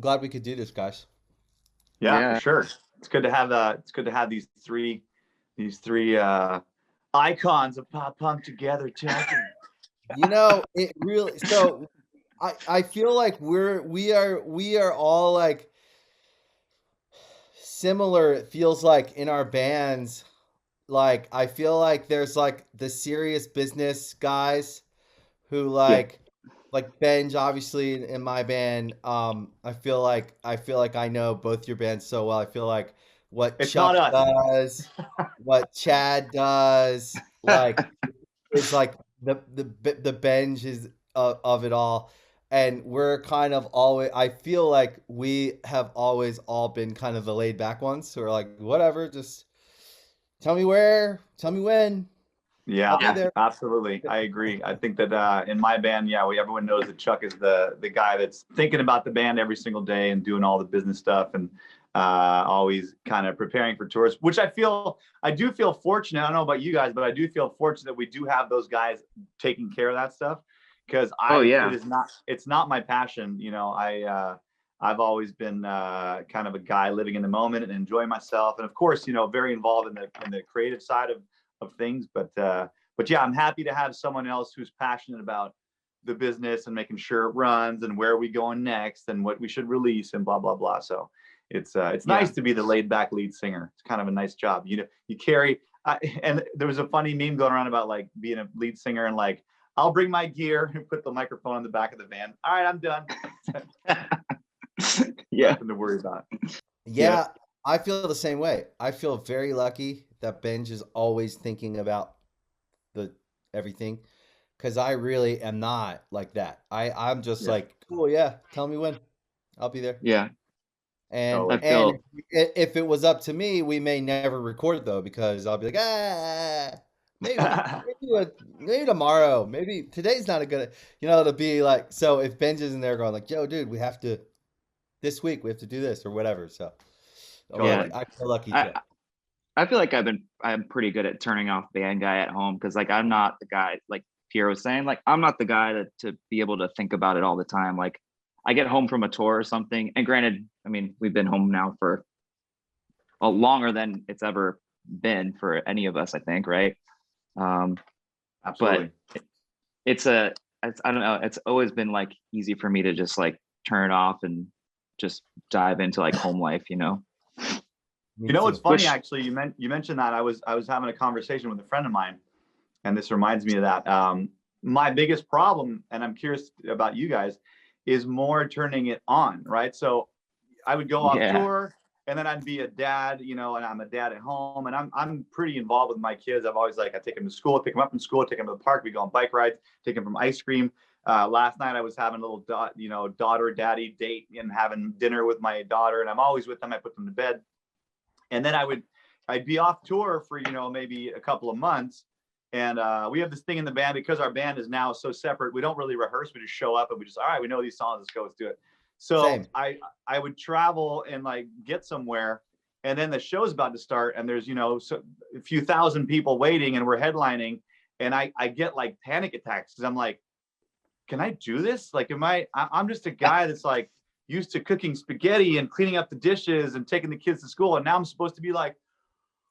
I'm glad we could do this, guys. Yeah, for sure. It's good to have these three icons of pop punk together talking. It really. So I feel like we are all like similar. It feels like in our bands. Like I feel like there's like the serious business guys who Yeah. like Benj obviously in my band. I feel like I know both your bands so well. I feel like what It's Chuck not us. does, what Chad does, like is like the Benj is of it all. And we're kind of always, I feel like we have always all been kind of the laid back ones who are like, whatever, just tell me where, tell me when, I'll be Yeah, there. absolutely. I agree. I think that in my band, yeah, everyone knows that Chuck is the guy that's thinking about the band every single day and doing all the business stuff and always kind of preparing for tours, which I do feel fortunate. I don't know about you guys, but I do feel fortunate that we do have those guys taking care of that stuff because it's not my passion. I've always been kind of a guy living in the moment and enjoying myself. And of course, very involved in the creative side of things, but yeah, I'm happy to have someone else who's passionate about the business and making sure it runs and where we going next and what we should release and blah blah blah. So it's nice to be the laid back lead singer. It's kind of a nice job. You carry. And there was a funny meme going around about like being a lead singer and like I'll bring my gear and put the microphone in the back of the van. All right, I'm done. Yeah. Nothing to worry about. Yeah, I feel the same way. I feel very lucky that Benj is always thinking about the everything because I really am not like that. I'm just like, cool, yeah, tell me when. I'll be there. Yeah. And Totally. and if it was up to me, we may never record though because I'll be like, maybe tomorrow, maybe today's not a good, to be like. So if Benj isn't there going like, yo, dude, we have to this week we have to do this or whatever. So Yeah. I feel lucky too. I feel like I'm pretty good at turning off band guy at home because like I'm not the guy like Pierre was saying, like I'm not the guy to be able to think about it all the time. Like I get home from a tour or something, and granted, I mean we've been home now for a longer than it's ever been for any of us, I think, right? Absolutely. But I don't know, it's always been like easy for me to just like turn it off and just dive into like home life, What's funny, actually, you mentioned that I was having a conversation with a friend of mine, and this reminds me of that. My biggest problem, and I'm curious about you guys, is more turning it on, right? So I would go off tour, and then I'd be a dad, and I'm a dad at home, and I'm pretty involved with my kids. I've always I take them to school, pick them up from school, take them to the park, we go on bike rides, take them from ice cream. Last night I was having a little daughter daddy date and having dinner with my daughter, and I'm always with them. I put them to bed. And then I'd be off tour for, maybe a couple of months. And we have this thing in the band because our band is now so separate. We don't really rehearse. We just show up and we just, all right, we know these songs. Let's go. Let's do it. So Same. I would travel and like get somewhere. And then the show's about to start. And there's, a few thousand people waiting and we're headlining. And I get like panic attacks because I'm like, can I do this? Like, I'm just a guy that's like, used to cooking spaghetti and cleaning up the dishes and taking the kids to school. And now I'm supposed to be like,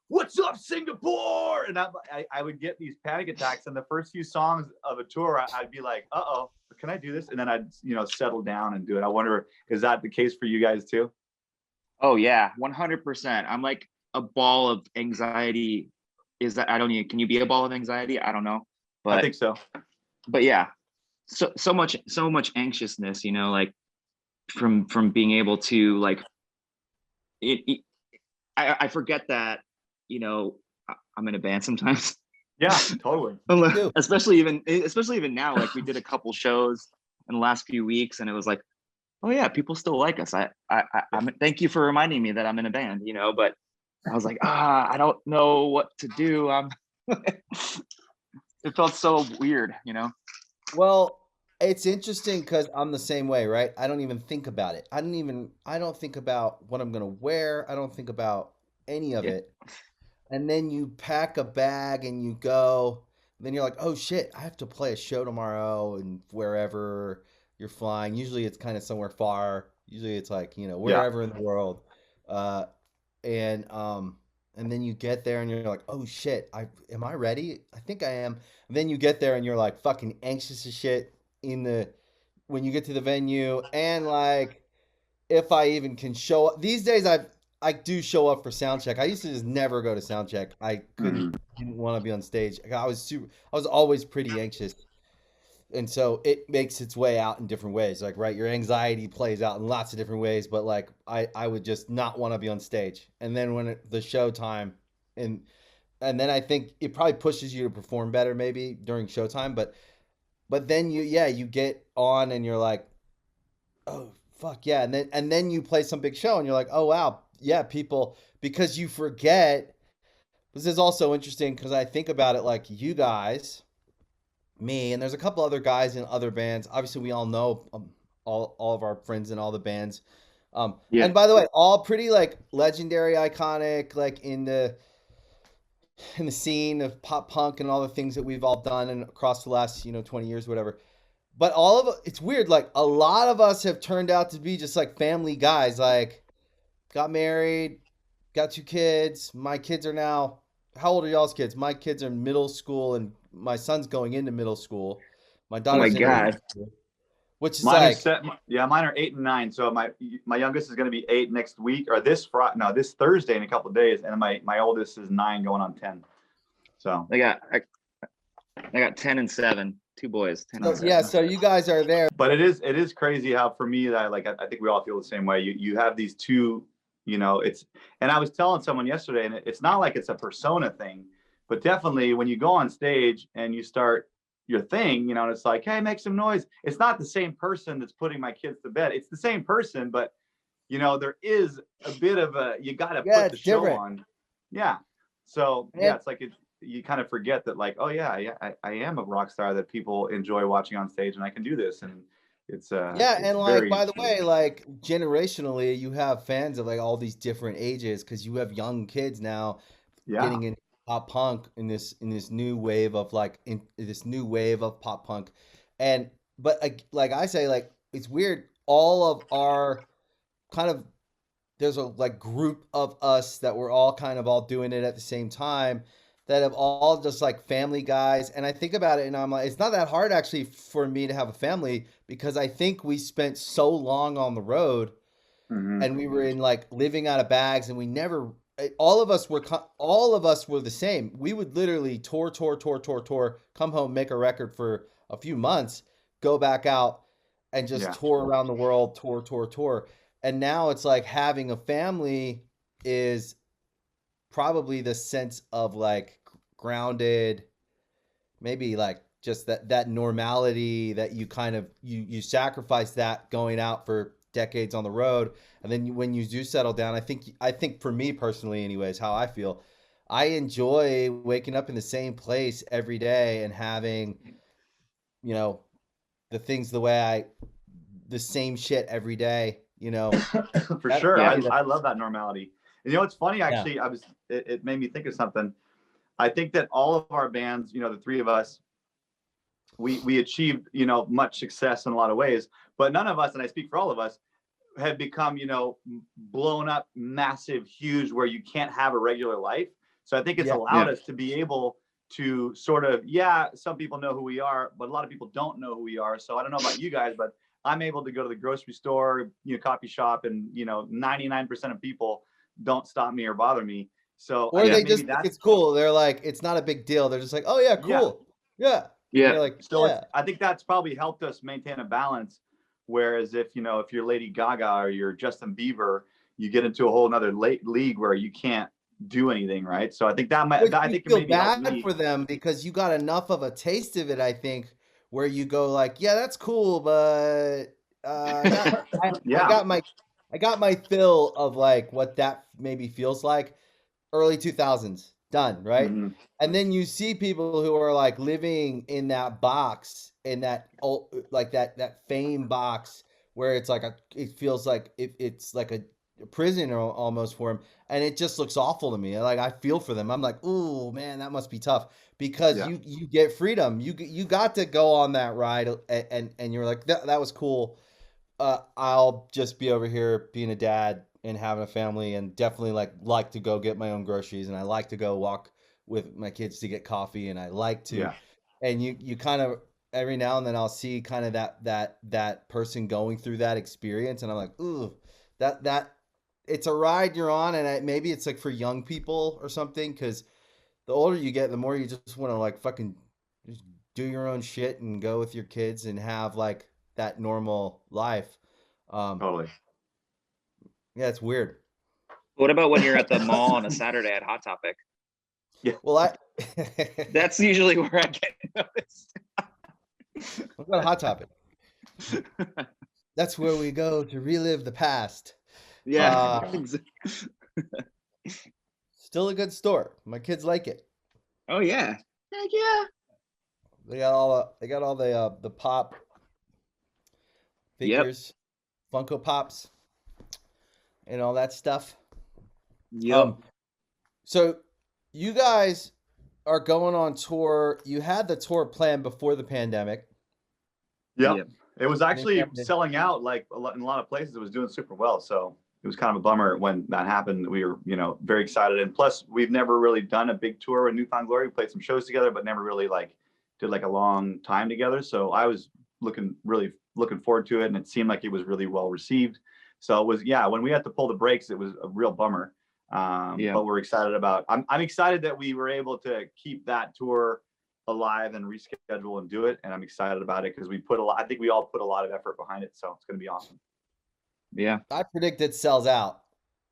what's up, Singapore? And I would get these panic attacks. And the first few songs of a tour, I'd be like, uh-oh, can I do this? And then I'd, settle down and do it. I wonder, is that the case for you guys too? Oh yeah, 100%. I'm like a ball of anxiety. Can you be a ball of anxiety? I don't know. But I think so. But yeah, so much anxiousness, like, from being able to like I forget that I'm in a band sometimes. Yeah, totally. especially even now, like we did a couple shows in the last few weeks and it was like, oh yeah, people still like us. I'm thank you for reminding me that I'm in a band, but I was like, I don't know what to do. It felt so weird, Well, it's interesting because I'm the same way, right? I don't even think about it. I don't think about what I'm gonna wear. I don't think about any of it. And then you pack a bag and you go. And then you're like, oh shit, I have to play a show tomorrow and wherever. you're flying. Usually it's kind of somewhere far. Usually it's like, Yeah. wherever in the world. Uh, and then you get there and you're like, oh shit, I am I ready? I think I am. And then you get there and you're like fucking anxious as shit in the when you get to the venue, and like if I even can show up. These days I do show up for sound check. I used to just never go to sound check. I Hmm. didn't want to be on stage. I was always pretty anxious. And so it makes its way out in different ways. Like, right, your anxiety plays out in lots of different ways, but like I would just not want to be on stage. And then the show time, and then I think it probably pushes you to perform better maybe during showtime, but then you get on and you're like, oh fuck yeah, and then you play some big show and you're like, oh wow, yeah, people, because you forget. This is also interesting because I think about it like you guys, me, and there's a couple other guys in other bands. Obviously, we all know all of our friends in all the bands. Yeah. And by the way, all pretty like legendary, iconic, like in the scene of pop punk and all the things that we've all done and across the last 20 years, whatever. But all of it's weird. Like a lot of us have turned out to be just like family guys. Like got married, got 2 kids. My kids are now. How old are y'all's kids? My kids are in middle school, and my son's going into middle school. My Oh my daughter's in God. elementary school, which is Mine are like, set. Yeah, mine are 8 and 9. So my youngest is going to be 8 next week, or this Friday. No, this Thursday in a couple of days, and my oldest is 9, going on 10. So I got 10 and 7, two boys, 10 and so yeah. 7. So you guys are there. but it is crazy how, for me, that I think we all feel the same way. You have these two, it's, and I was telling someone yesterday, and it's not like it's a persona thing, but definitely when you go on stage and you start your thing, and it's like, hey, make some noise. It's not the same person that's putting my kids to bed. It's the same person, but there is a bit of you got to Yeah, put the it's show different. on. Yeah. So yeah, And it's like you kind of forget that, like, oh yeah, I am a rock star that people enjoy watching on stage, and I can do this, and yeah, it's and like very, by the way, like generationally, you have fans of like all these different ages because you have young kids now yeah. getting into pop punk in this new wave of like in this new wave of pop punk, and but like I say, like it's weird. All of our kind of there's a like group of us that we're all kind of all doing it at the same time that have all just like family guys. And I think about it and I'm like, it's not that hard actually for me to have a family because I think we spent so long on the road Hmm. and we were in like living out of bags and we never all of us were the same. We would literally tour, come home, make a record for a few months, go back out and just Yeah. tour around the world, tour. And now it's like having a family is probably the sense of like grounded, maybe like just that normality that you kind of you sacrifice that going out for decades on the road, and then when you do settle down, I think for me personally anyways, how I feel, I enjoy waking up in the same place every day and having you know the things the same shit every day, For that sure. Yeah. probably the I love that normality. And it's funny, yeah. actually. It made me think of something. I think that all of our bands, the three of us, we achieved, much success in a lot of ways, but none of us, and I speak for all of us, have become, blown up, massive, huge, where you can't have a regular life. So I think it's Yeah. allowed Yeah. us to be able to sort of, yeah, some people know who we are, but a lot of people don't know who we are. So I don't know about you guys, but I'm able to go to the grocery store, coffee shop, and 99% of people don't stop me or bother me. So I Or think Yeah. they maybe just think that's, it's cool. They're like, it's not a big deal. They're just like, oh yeah, yeah. cool. Yeah. And Yeah. you're like, So yeah. I think that's probably helped us maintain a balance. Whereas if you're Lady Gaga or you're Justin Bieber, you get into a whole nother league where you can't do anything, right? So I think Which I you think it feel maybe helped bad me. for them because you got enough of a taste of it, I think, where you go like, yeah, that's cool, but I got I Yeah. got my fill of like what that maybe feels like. Early 2000s, done, right? Hmm. And then you see people who are like living in that box, in that like that fame box where it's like it feels like it's like prison almost for him, and it just looks awful to me. Like I feel for them. I'm like, oh man, that must be tough because Yeah. you get freedom. You got to go on that ride, and you're like that was cool. I'll just be over here being a dad and having a family, and definitely like to go get my own groceries, and I like to go walk with my kids to get coffee, and I like to, Yeah. and you kind of every now and then I'll see kind of that person going through that experience, and I'm like, ooh, that it's a ride you're on, and maybe it's like for young people or something, because the older you get, the more you just want to like fucking just do your own shit and go with your kids and have like that normal life. Um, Totally. yeah, it's weird. What about when you're at the mall on a Saturday at Hot Topic? Yeah. Well, That's usually where I get noticed. what about Hot Topic? That's where we go to relive the past. Yeah. Still a good store. My kids like it. Oh yeah. Heck yeah. They got all the pop Yep. figures, Funko Pops, and all that stuff. Yep. So you guys are going on tour. You had the tour planned before the pandemic. Yep. Yep. It was actually selling out like in a lot of places. It was doing super well. So it was kind of a bummer when that happened. We were, very excited. And plus, we've never really done a big tour with New Found Glory. We played some shows together, but never really did a long time together. So I was really looking forward to it. And it seemed like it was really well received. So it was, when we had to pull the brakes, it was a real bummer. But we're excited about, I'm excited that we were able to keep that tour alive and reschedule and do it. And I'm excited about it because I think we all put a lot of effort behind it. So it's going to be awesome. Yeah. I predict it sells out.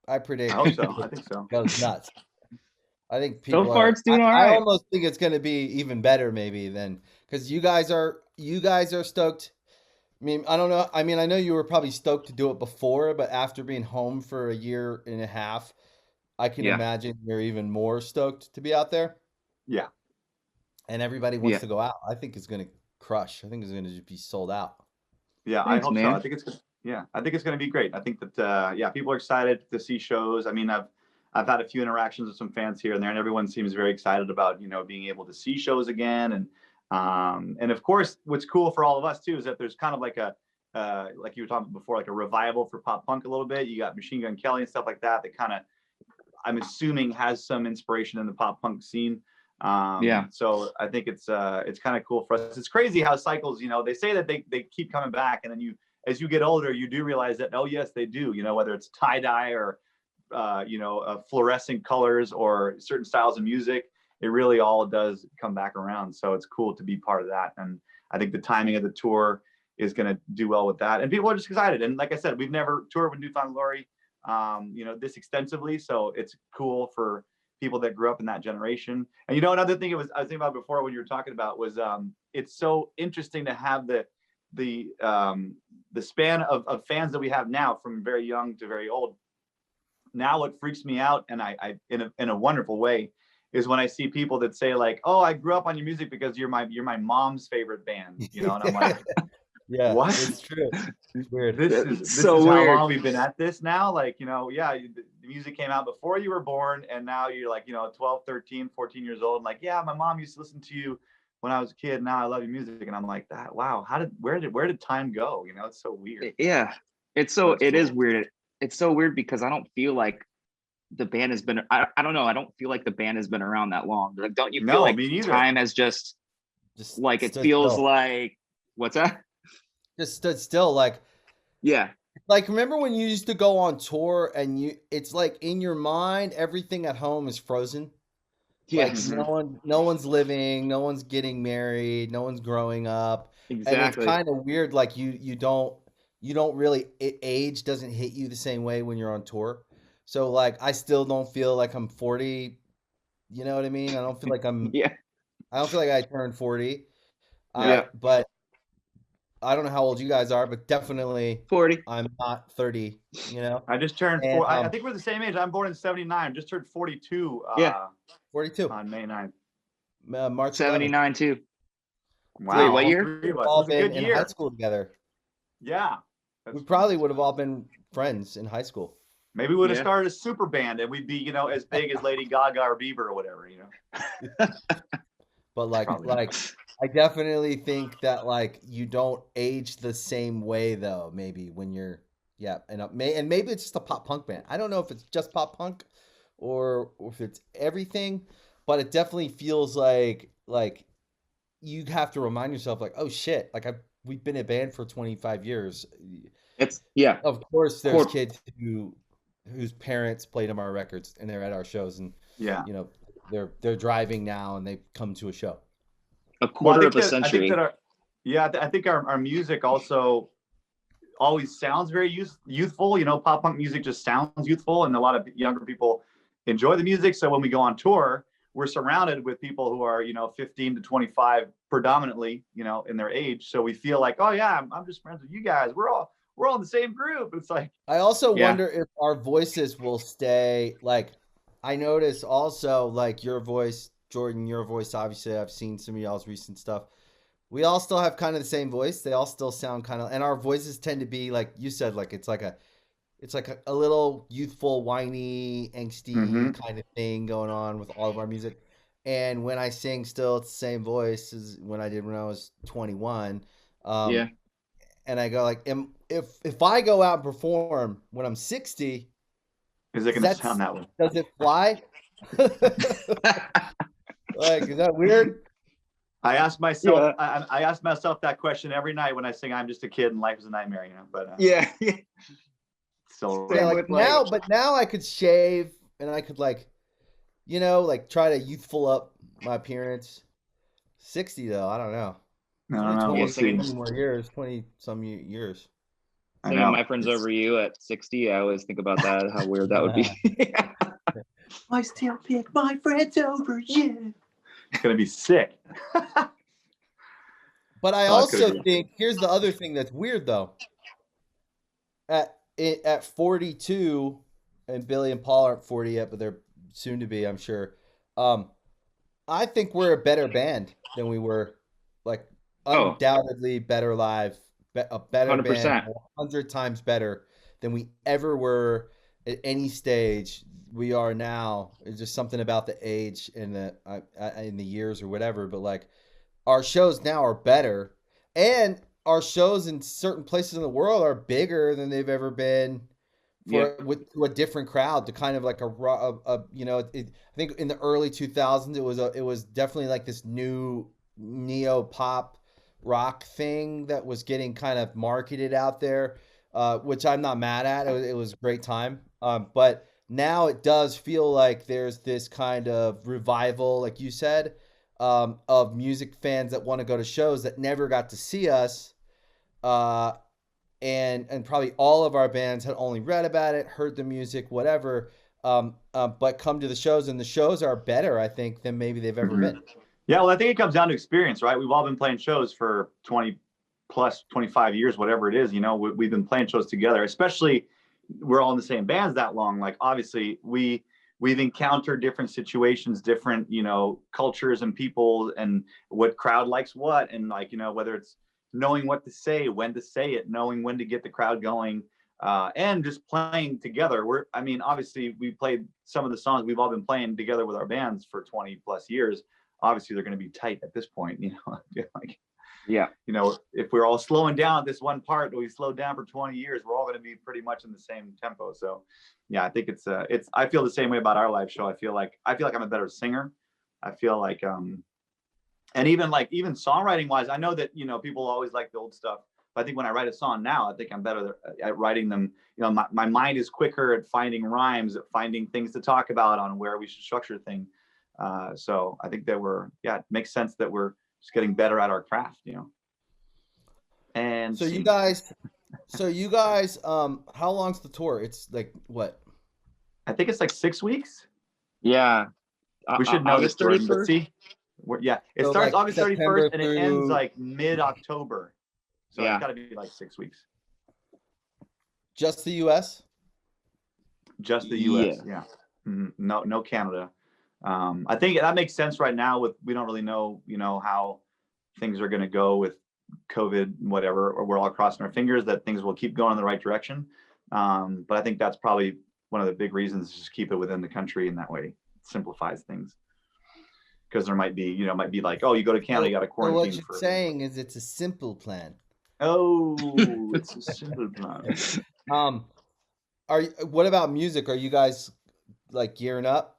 I predict. I hope so. I think so. Goes nuts. I think people So far it's doing all right. I almost think it's going to be even better maybe than, because you guys are stoked. I mean, I don't know. I mean, I know you were probably stoked to do it before, but after being home for a year and a half, I can imagine you're even more stoked to be out there. Yeah. And everybody wants to go out. I think it's going to crush. I think it's going to just be sold out. Yeah, Thanks, I hope man. so. I think it's going to be great. I think that people are excited to see shows. I mean, I've had a few interactions with some fans here and there, and everyone seems very excited about being able to see shows again. And of course, what's cool for all of us too is that there's kind of like like you were talking before, like a revival for pop punk a little bit. You got Machine Gun Kelly and stuff like that kind of, I'm assuming, has some inspiration in the pop punk scene. So I think it's kind of cool for us. It's crazy how cycles, they say that they keep coming back, and then as you get older, you do realize that, oh yes, they do, whether it's tie-dye or fluorescent colors or certain styles of music, it really all does come back around. So it's cool to be part of that. And I think the timing of the tour is going to do well with that. And people are just excited. And like I said, we've never toured with New Found Glory, this extensively. So it's cool for people that grew up in that generation. And another thing I was thinking about before when you were talking about was it's so interesting to have the span of fans that we have now, from very young to very old. Now what freaks me out, and I in a wonderful way, is when I see people that say like, "Oh, I grew up on your music because you're my mom's favorite band," and I'm like, yeah, what? It's true. It's weird. This is how long we've been at this now. Like, the music came out before you were born, and now you're like, 12, 13, 14 years old. And like, yeah, my mom used to listen to you when I was a kid. Now I love your music. And I'm like, that, wow, where did time go? It's so weird. Yeah. It is weird. It's so weird because I don't feel like the band has been, I don't know. I don't feel like the band has been around that long. Like, don't you feel like time has just like, it feels still. Like, what's that? Just stood still. Like, yeah. Like, remember when you used to go on tour and it's like in your mind, everything at home is frozen. Yes. Like no one's living, no one's getting married, no one's growing up. Exactly. And it's kind of weird. Like you don't really, age doesn't hit you the same way when you're on tour. So like, I still don't feel like I'm 40. You know what I mean? I don't feel like I'm, I don't feel like I turned 40. But I don't know how old you guys are, but definitely 40. I'm not 30, I just turned 40. I think we're the same age. I'm born in 79. Just turned 42. 42. On May 9th. March 79 too. Wow. Wait, what year? We've all been in high school together. Yeah. We probably would have all been friends in high school. Maybe we would have Yeah. started a super band and we'd be, you know, as big as Lady Gaga or Bieber or whatever, you know. But like Probably like I definitely think that like you don't age the same way though. Maybe when you're and maybe it's just a pop punk band. I don't know if it's just pop punk or if it's everything, but it definitely feels like you have to remind yourself like, oh shit, like we've been a band for 25 years. It's Of course, there's Quarter, kids whose parents played them our records and they're at our shows, and yeah. you know they're driving now and they come to a show. a Well, quarter of a I think that century. I think our music also always sounds very youthful. You know, pop punk music just sounds youthful, and a lot of younger people enjoy the music. So when we go on tour, we're surrounded with people who are, you know, 15 to 25 predominantly, you know, in their age. So we feel like, oh yeah, I'm just friends with you guys. We're all in the same group. It's like, I also Yeah. wonder if our voices will stay like. I notice also like your voice, Jordan, your voice. Obviously, I've seen some of y'all's recent stuff. We all still have kind of the same voice. They all still sound kind of, and our voices tend to be like you said, like it's like a little youthful, whiny, angsty mm-hmm. kind of thing going on with all of our music. And when I sing, still it's the same voice as when I did when I was 21. Um, Yeah. and I go like, if I go out and perform when I'm 60, Is it does going to sound that that way? does it fly? Like, is that weird? I ask myself, Yeah. I ask myself that question every night when I sing "I'm Just a Kid and Life is a Nightmare," you know. But Yeah. still, Yeah, Same like with like, now I could shave and I could like, like try to youthful up my appearance. 60 though, I don't know. I It's only don't know. yeah, We'll 20, see. 20 more years, 20 some years. I singing know. My Friends Over You at 60. I always think about that, how weird that would be. I still pick my friends over you. It's gonna be sick. But I Oh, it could also be. think here's the other thing that's weird though. At 42, and Billy and Paul aren't 40 yet, but they're soon to be, I'm sure. Um, I think we're a better band than we were, like Oh, undoubtedly better live, a better band, 100%. 100 times better than we ever were at any stage. We are now. It's just something about the age and the years or whatever. But like our shows now are better, and our shows in certain places in the world are bigger than they've ever been Yeah. with to a different crowd, to kind of like I think in the early 2000s it was definitely like this new neo pop rock thing that was getting kind of marketed out there, which I'm not mad at. It was a great time, but now it does feel like there's this kind of revival, like you said, of music fans that want to go to shows that never got to see us. Uh, and probably all of our bands had only read about it, heard the music, whatever. But come to the shows, and the shows are better, I think, than maybe they've ever Mhm. been. Yeah, well, I think it comes down to experience, right? We've all been playing shows for 20 plus 25 years, whatever it is. You know, we've been playing shows together, especially we're all in the same bands that long. Like, obviously, we've encountered different situations, different, you know, cultures and people, and what crowd likes what, and like, you know, whether it's knowing what to say, when to say it, knowing when to get the crowd going, and just playing together. I mean, obviously, we played some of the songs we've all been playing together with our bands for 20 plus years. Obviously, they're going to be tight at this point, you know. Like, Yeah. you know, if we're all slowing down this one part that we slowed down for 20 years, we're all going to be pretty much in the same tempo. So yeah, I think it's I feel the same way about our live show. I feel like I'm a better singer. I feel like and even songwriting wise, I know that, you know, people always like the old stuff, but I think when I write a song now, I think I'm better at writing them. You know, my mind is quicker at finding rhymes, at finding things to talk about on where we should structure things. So I think that it makes sense that we're just getting better at our craft, you know. And So you see, guys, how long's the tour? It's like what? I think it's like 6 weeks. Yeah. We should know this, August Jordan, but 31st. see, it So starts like August 31st September and it ends through like mid-October. So it's Yeah. got to be like 6 weeks. just the U.S. Just the Yeah. U.S. Yeah. No Canada. I think that makes sense right now. We don't really know, you know, how things are going to go with COVID, whatever. Or we're all crossing our fingers that things will keep going in the right direction. But I think that's probably one of the big reasons is just keep it within the country, and that way it simplifies things. Because there might be, might be like, oh, you go to Canada, you got to So what quarantine you're for. saying is it's a simple plan. Oh, it's a simple plan. Um, what about music? Are you guys like gearing up?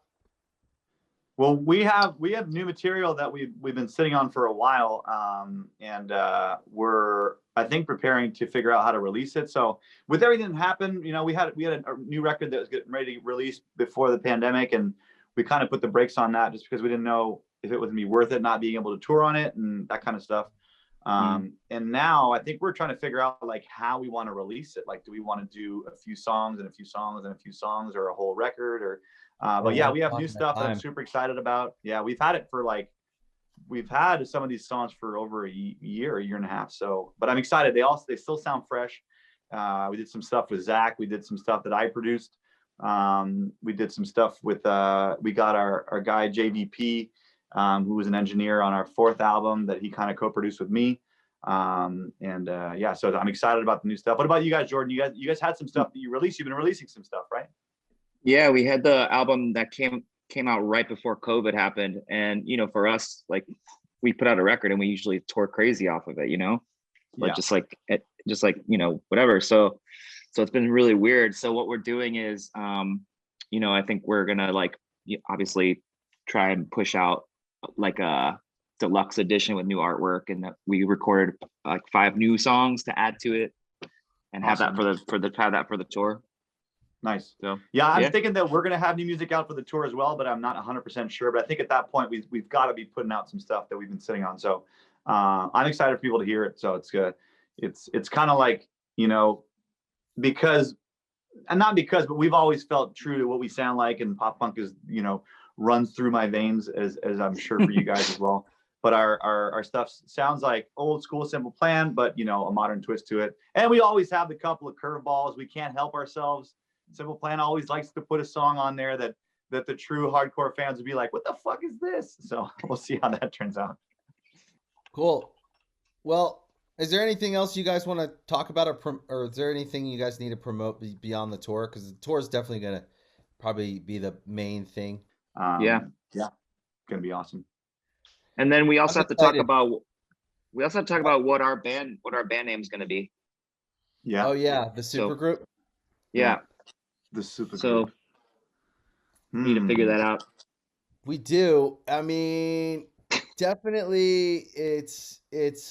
Well, we have new material that we've been sitting on for a while, and we're, I think, preparing to figure out how to release it. So with everything that happened, we had a new record that was getting ready to release before the pandemic, and we kind of put the brakes on that just because we didn't know if it was gonna be worth it not being able to tour on it and that kind of stuff. And now I think we're trying to figure out like how we want to release it. Like, do we want to do a few songs and a few songs and a few songs, or a whole record, or Or but yeah, one we have song new at a stuff that I'm time? super excited about. Yeah, we've had some of these songs for over a year and a half. So, but I'm excited. They still sound fresh. We did some stuff with Zach. We did some stuff that I produced. We did some stuff with we got our guy JVP, who was an engineer on our fourth album that he kind of co-produced with me. And yeah, so I'm excited about the new stuff. What about you guys, Jordan? You guys had some stuff that you released. You've been releasing some stuff, right? Yeah, we had the album that came out right before COVID happened, and for us, like, we put out a record and we usually tour crazy off of it, like Yeah. just like whatever. So it's been really weird. So what we're doing is, I think we're gonna, like, obviously try and push out like a deluxe edition with new artwork, and that we recorded like 5 new songs to add to it, and have that Awesome. for the tour. Nice. So Yeah, I'm yeah. thinking that we're gonna have new music out for the tour as well, but I'm not 100% sure. But I think at that point we've got to be putting out some stuff that we've been sitting on. So I'm excited for people to hear it. So it's good. It's kind of like, because, and not because, but we've always felt true to what we sound like, and pop punk is, runs through my veins, as I'm sure for you guys as well. But our stuff sounds like old school Simple Plan, but a modern twist to it. And we always have the couple of curveballs. We can't help ourselves. Simple Plan always likes to put a song on there that the true hardcore fans would be like, "What the fuck is this?" So we'll see how that turns out. Cool. Well, is there anything else you guys want to talk about, or is there anything you guys need to promote beyond the tour? Because the tour is definitely gonna probably be the main thing. Yeah. Yeah, gonna be awesome. And then we I'm also have to talk excited. about what our band name is going to be. Yeah. Oh yeah, the So super group. yeah, The super so group. need to figure that out. We do. I mean, definitely it's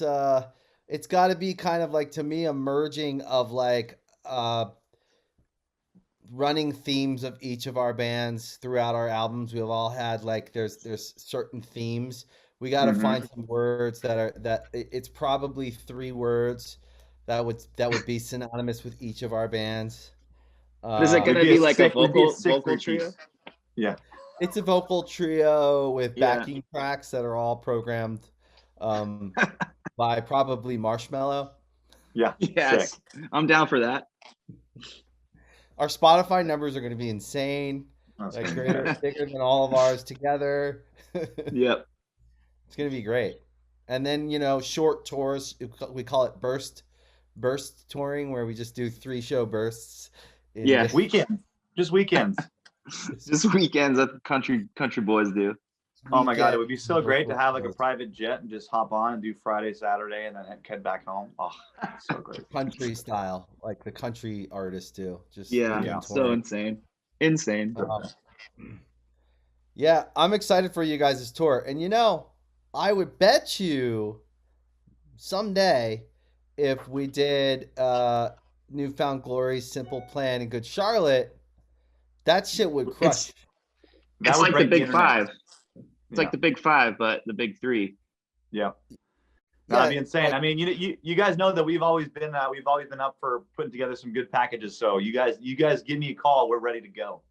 got to be kind of like, to me, a merging of like running themes of each of our bands throughout our albums. We've all had like there's certain themes. We got to Mm-hmm. find some words it's probably 3 words that would be synonymous with each of our bands. But is it going Um, to be like a It'd be a sick vocal three trio? piece. Yeah. it's a vocal trio with Yeah. backing tracks that are all programmed um, by probably Marshmallow. Yeah. Yes, Sick. I'm down for that. Our Spotify numbers are going to be insane, That's like gonna be bigger than all of ours together. Yep. It's going to be great. And then, short tours, we call it burst touring, where we just do 3-show bursts. Yeah. weekends. Just weekends. Just weekends that country boys do. Oh my God, it would be so great to local have like a tours. private jet and just hop on and do Friday, Saturday, and then head back home. Oh, so great. Country style, like the country artists do. Just Yeah. weekend So touring. insane. Yeah, I'm excited for you guys' tour. And I would bet you someday, if we did New Found Glory, Simple Plan, and Good Charlotte, that shit would crush. That It's would like the break big internet. 5. It's like the big 5, but the big 3. Yeah. Yeah, That'd be insane. like, I mean, you guys know that we've always been up for putting together some good packages. So you guys give me a call. We're ready to go.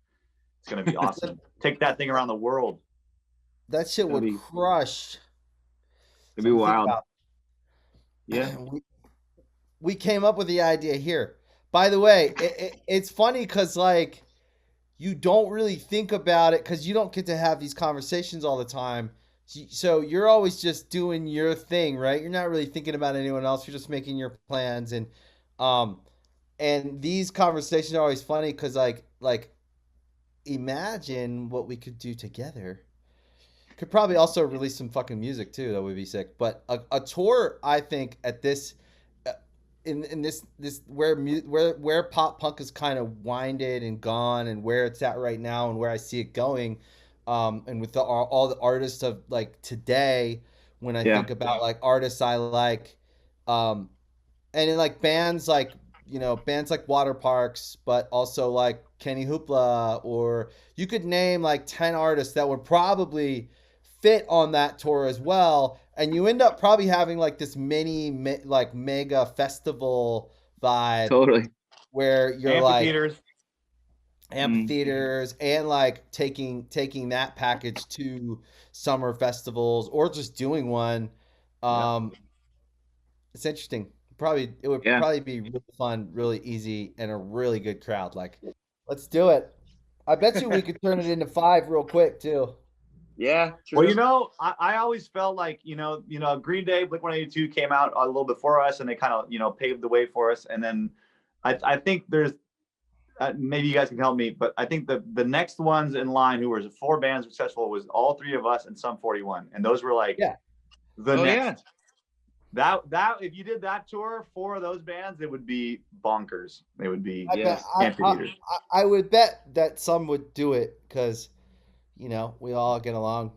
It's gonna be awesome. Take that thing around the world. that shit would crush. It'd be wild. Yeah. We came up with the idea here. By the way, it's funny because, like, you don't really think about it because you don't get to have these conversations all the time. So you're always just doing your thing, right? You're not really thinking about anyone else. You're just making your plans, and these conversations are always funny because, like imagine what we could do together. Could probably also release some fucking music too. That would be sick. But a tour, I think, at this, uh, in this where pop punk is kind of winded and gone, and where it's at right now, and where I see it going, and with all the artists of like today, when I Yeah, think about like artists I like, um, and in like bands like bands like Water Parks, but also like Kenny Hoopla, or you could name like 10 artists that would probably fit on that tour as well, and you end up probably having like this like mega festival vibe totally. where you're like Amphitheaters. Mm, amphitheaters and like taking that package to summer festivals or just doing one. Yep. um it's interesting. Probably it would yeah, probably be really fun, really easy, and a really good crowd. Like, let's do it. I bet you we could turn it into five real quick too. yeah, Well, true. I always felt like, Green Day, Blink 182 came out a little before us, and they kind of, paved the way for us. And then I think there's maybe you guys can help me, but I think the next ones in line who were four bands successful was all three of us and Sum 41, and those were like Yeah, the Oh next. yeah, That if you did that tour, four of those bands, it would be bonkers. They would be I bet yes, amphitheaters. I would bet that some would do it because we all get along.